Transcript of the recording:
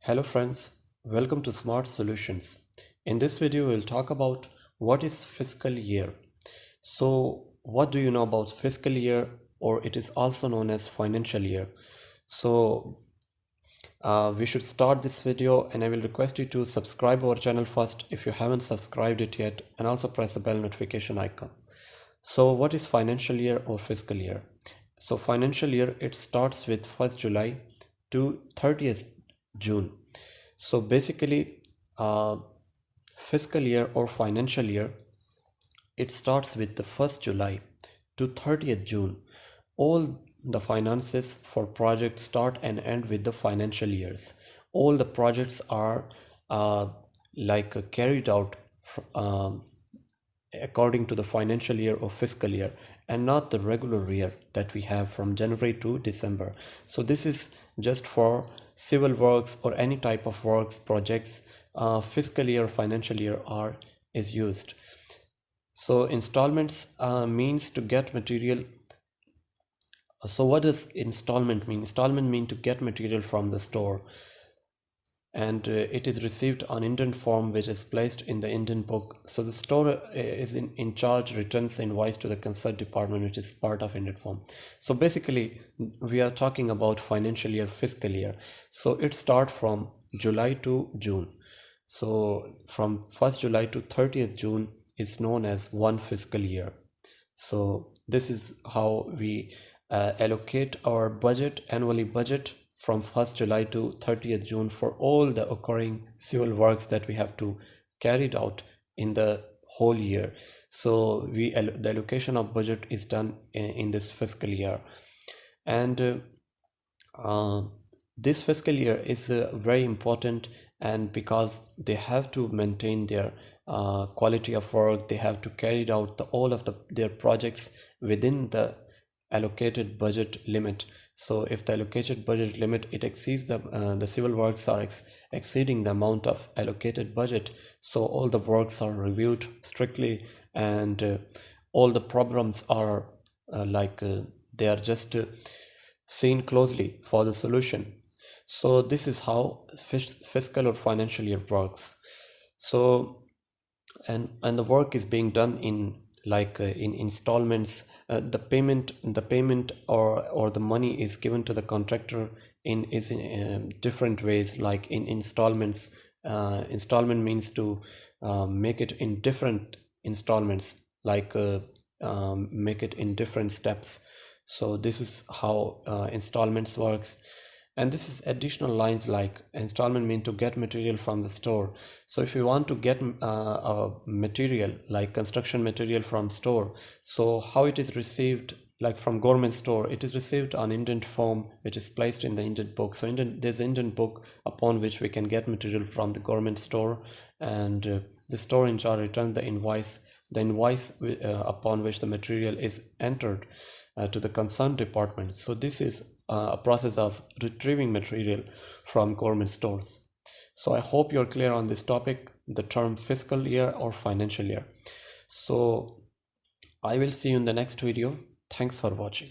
Hello friends, welcome to Smart Solutions. In this video, we'll talk about what is fiscal year. So, what do you know about fiscal year, or it is also known as financial year? So, we should start this video, and I will request you to subscribe our channel first if you haven't subscribed it yet, and also press the bell notification icon. So, what is financial year or fiscal year? So, financial year, it starts with 1st July to 30th June. So basically, fiscal year or financial year, it starts with the 1st July to 30th June. All the finances for projects start and end with the financial years. All the projects are carried out according to the financial year or fiscal year, and not the regular year that we have from January to December. So this is just for civil works or any type of works projects. Fiscal year, financial year is used. So installments means to get material. So what does installment mean? Installment mean to get material from the store, and it is received on indent form, which is placed in the indent book. So the store is in charge, returns the invoice to the concerned department, which is part of indent form. So basically, we are talking about financial year, fiscal year. So it starts from July to June. So from 1st July to 30th June is known as one fiscal year. So this is how we allocate our budget, annually budget, from 1st July to 30th June for all the occurring civil works that we have to carry out in the whole year. So the allocation of budget is done in this fiscal year, and this fiscal year is very important, and because they have to maintain their quality of work, they have to carry out all of their projects within the allocated budget limit. So if the allocated budget limit it exceeds the civil works are exceeding the amount of allocated budget, so all the works are reviewed strictly, and all the problems are they are just seen closely for the solution. So this is how fiscal or financial year works. So and the work is being done in in installments. The payment or the money is given to the contractor in different ways, like in installments. Installment means to make it in different installments, make it in different steps. So this is how installments works. And this is additional lines, like installment mean to get material from the store. So if you want to get a material like construction material from store, so how it is received, like from government store, it is received on indent form, which is placed in the indent book. So there's an indent book upon which we can get material from the government store, and the store in charge returns the invoice upon which the material is entered to the concerned department. So this is a process of retrieving material from government stores. So I hope you're clear on this topic, the term fiscal year or financial year. So I will see you in the next video. Thanks for watching.